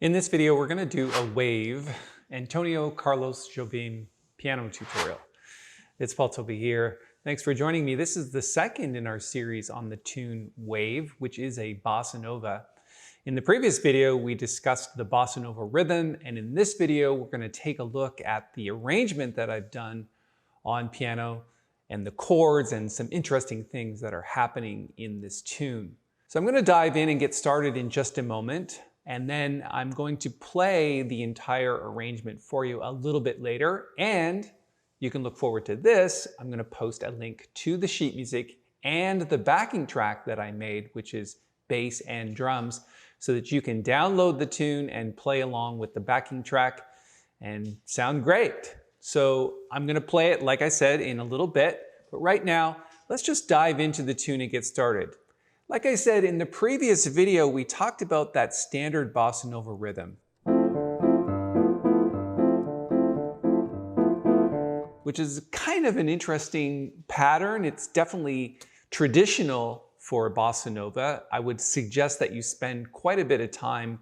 In this video, we're going to do a Wave Antonio Carlos Jobim piano tutorial. It's Paul Tobey here. Thanks for joining me. This is the second in our series on the tune Wave, which is a Bossa Nova. In the previous video, we discussed the Bossa Nova rhythm, and in this video, we're going to take a look at the arrangement that I've done on piano and the chords and some interesting things that are happening in this tune. So I'm going to dive in and get started in just a moment. And then I'm going to play the entire arrangement for you a little bit later. And you can look forward to this. I'm going to post a link to the sheet music and the backing track that I made, which is bass and drums, so that you can download the tune and play along with the backing track and sound great. So I'm going to play it, like I said, in a little bit. But right now, let's just dive into the tune and get started. Like I said, in the previous video, we talked about that standard Bossa Nova rhythm, which is kind of an interesting pattern. It's definitely traditional for Bossa Nova. I would suggest that you spend quite a bit of time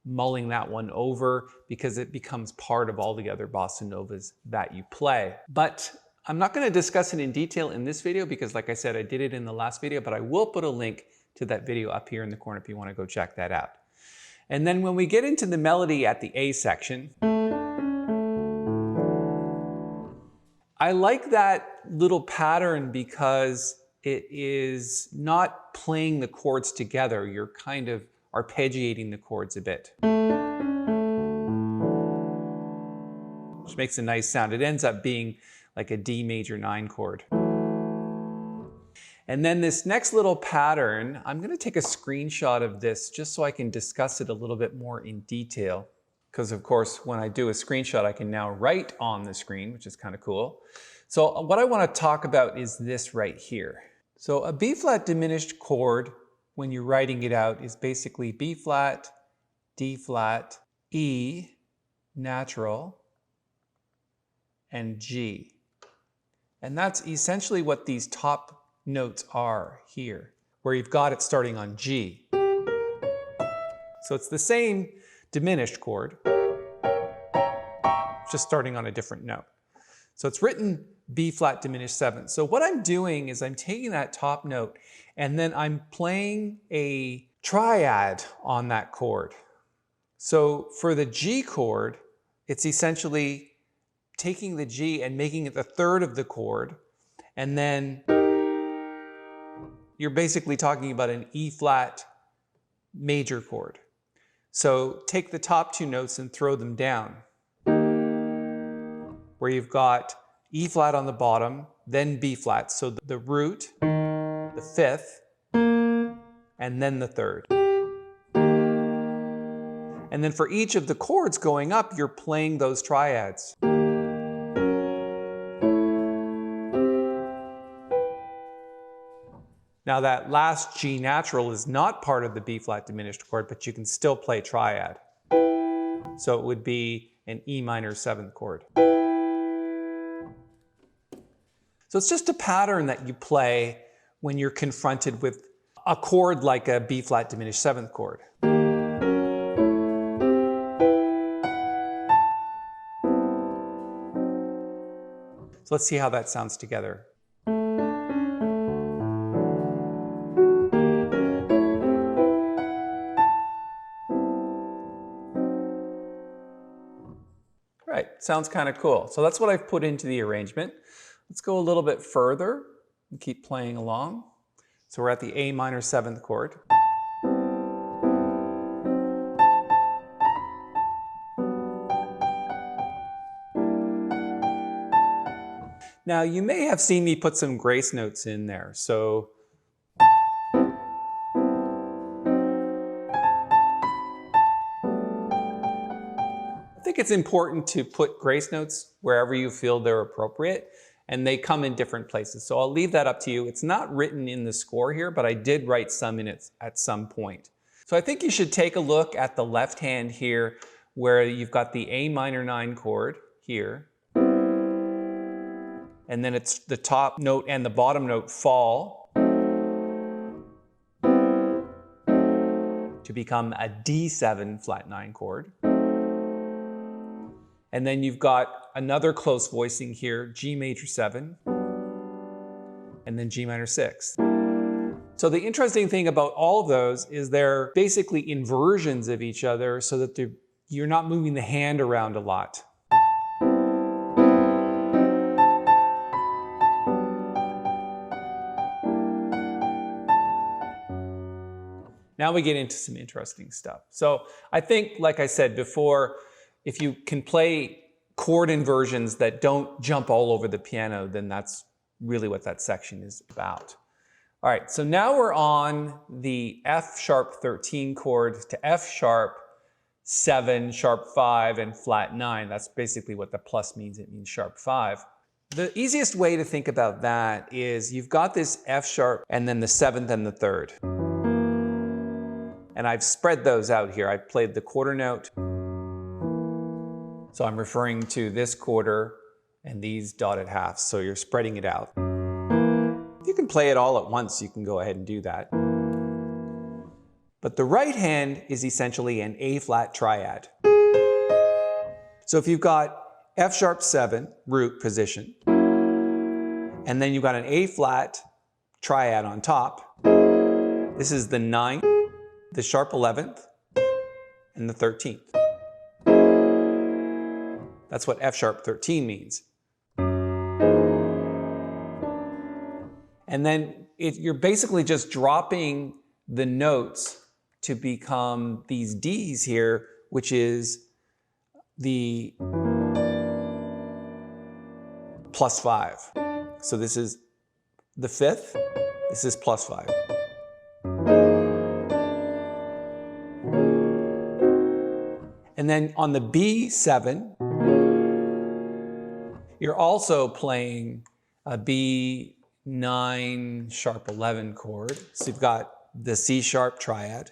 mulling that one over because it becomes part of all the other Bossa Novas that you play. But I'm not going to discuss it in detail in this video because, like I said, I did it in the last video, but I will put a link to that video up here in the corner if you want to go check that out. And then when we get into the melody at the A section, I like that little pattern because it is not playing the chords together. You're kind of arpeggiating the chords a bit, which makes a nice sound. It ends up being like a D major 9 chord. And then this next little pattern, I'm going to take a screenshot of this just so I can discuss it a little bit more in detail. Because of course, when I do a screenshot, I can now write on the screen, which is kind of cool. So what I want to talk about is this right here. So a B flat diminished chord, when you're writing it out, is basically B flat, D flat, E, natural, and G. And that's essentially what these top notes are here, where you've got it starting on G. So it's the same diminished chord, just starting on a different note. So it's written B flat diminished 7. So what I'm doing is I'm taking that top note and then I'm playing a triad on that chord. So for the G chord, it's essentially taking the G and making it the third of the chord, and then you're basically talking about an E flat major chord. So take the top two notes and throw them down, where you've got E flat on the bottom, then B flat. So the root, the fifth, and then the third. And then for each of the chords going up, you're playing those triads. Now that last G natural is not part of the B flat diminished chord, but you can still play triad. So it would be an E minor 7th chord. So it's just a pattern that you play when you're confronted with a chord like a B flat diminished 7th chord. So let's see how that sounds together. Right, sounds kind of cool. So that's what I've put into the arrangement. Let's go a little bit further and keep playing along. So we're at the A minor 7th chord. Now you may have seen me put some grace notes in there. So I think it's important to put grace notes wherever you feel they're appropriate, and they come in different places. So I'll leave that up to you. It's not written in the score here, but I did write some in it at some point. So I think you should take a look at the left hand here, where you've got the A minor 9 chord here. And then it's the top note and the bottom note fall. to become a D7 flat 9 chord. And then you've got another close voicing here, G major 7, and then G minor 6. So the interesting thing about all of those is they're basically inversions of each other so that you're not moving the hand around a lot. Now we get into some interesting stuff. So I think, like I said before, if you can play chord inversions that don't jump all over the piano, then that's really what that section is about. All right, so now we're on the F sharp 13 chord to F sharp 7, sharp 5, and flat 9. That's basically what the plus means. It means sharp 5. The easiest way to think about that is you've got this F sharp and then the 7th and the 3rd. And I've spread those out here. I've played the quarter note. So I'm referring to this quarter and these dotted halves. So you're spreading it out. If you can play it all at once, you can go ahead and do that. But the right hand is essentially an A flat triad. So if you've got F sharp 7 root position, and then you've got an A flat triad on top, this is the 9th, the sharp 11th, and the 13th. That's what F sharp 13 means. And then you're basically just dropping the notes to become these Ds here, which is the plus 5. So this is the 5th, this is plus 5. And then on the B7, you're also playing a B9 sharp 11 chord. So you've got the C sharp triad.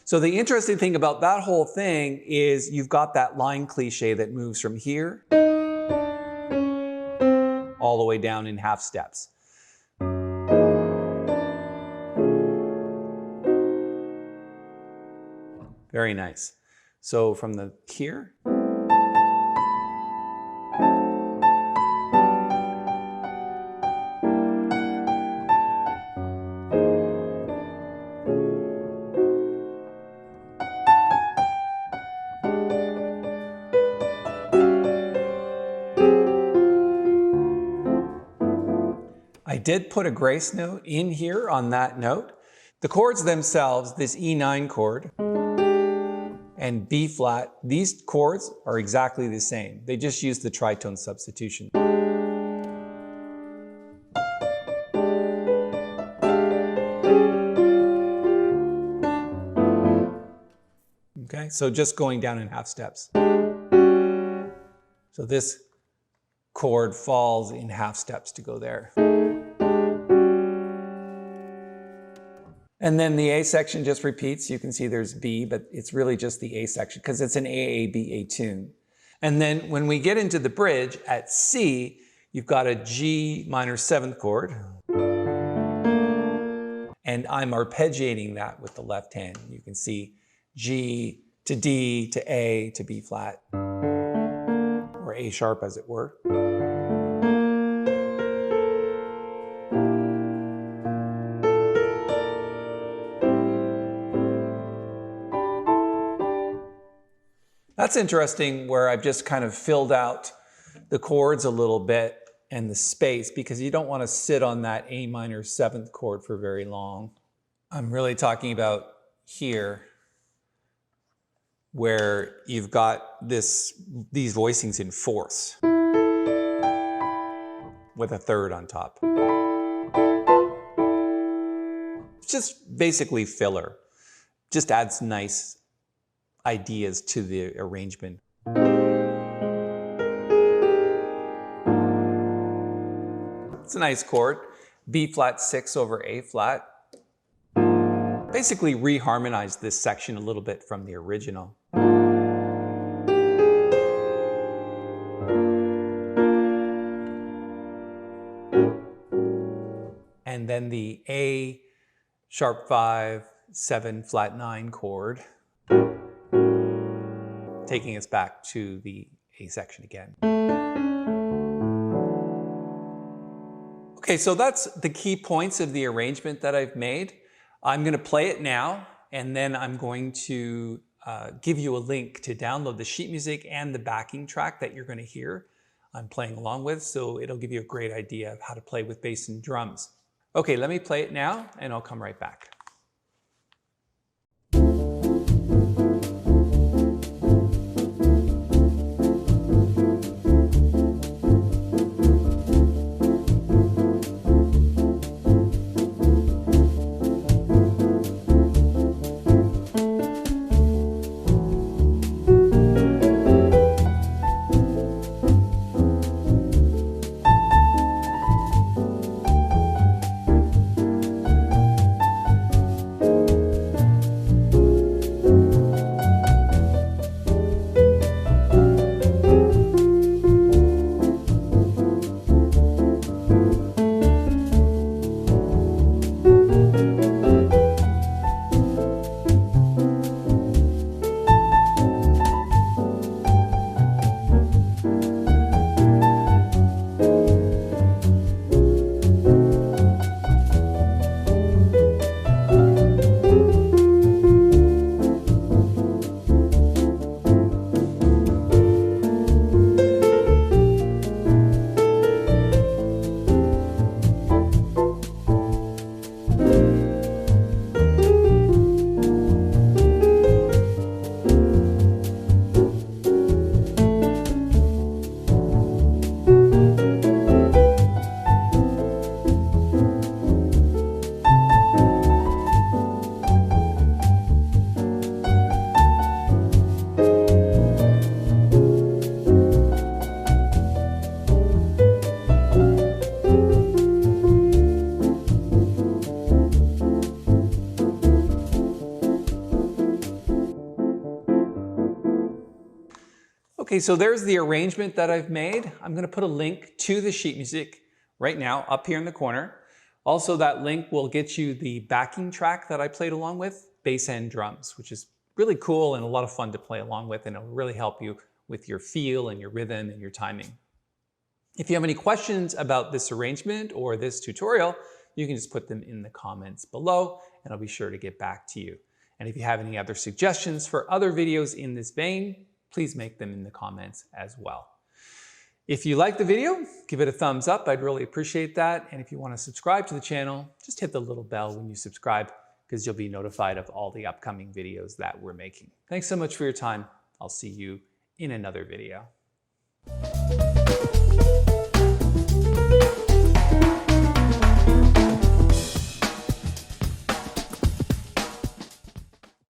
So the interesting thing about that whole thing is you've got that line cliche that moves from here all the way down in half steps. Very nice. So from the here. I did put a grace note in here on that note. The chords themselves, this E9 chord and B flat, these chords are exactly the same. They just use the tritone substitution. Okay, so just going down in half steps. So this chord falls in half steps to go there. And then the A section just repeats. You can see there's B, but it's really just the A section because it's an AABA tune. And then when we get into the bridge at C, you've got a G minor 7th chord. And I'm arpeggiating that with the left hand. You can see G to D to A to B flat, or A sharp as it were. That's interesting where I've just kind of filled out the chords a little bit and the space because you don't want to sit on that A minor 7th chord for very long. I'm really talking about here where you've got these voicings in fourths with a 3rd on top. It's just basically filler. Just adds nice ideas to the arrangement. It's a nice chord. B flat 6 over A flat. Basically reharmonized this section a little bit from the original. And then the A sharp 5, 7, flat 9 chord, taking us back to the A section again. Okay, so that's the key points of the arrangement that I've made. I'm going to play it now, and then I'm going to give you a link to download the sheet music and the backing track that you're going to hear I'm playing along with, so it'll give you a great idea of how to play with bass and drums. Okay, let me play it now, and I'll come right back. Okay, so there's the arrangement that I've made. I'm going to put a link to the sheet music right now up here in the corner. Also, that link will get you the backing track that I played along with, bass and drums, which is really cool and a lot of fun to play along with, and it'll really help you with your feel and your rhythm and your timing. If you have any questions about this arrangement or this tutorial, you can just put them in the comments below and I'll be sure to get back to you. And if you have any other suggestions for other videos in this vein, please make them in the comments as well. If you like the video, give it a thumbs up. I'd really appreciate that. And if you want to subscribe to the channel, just hit the little bell when you subscribe because you'll be notified of all the upcoming videos that we're making. Thanks so much for your time. I'll see you in another video.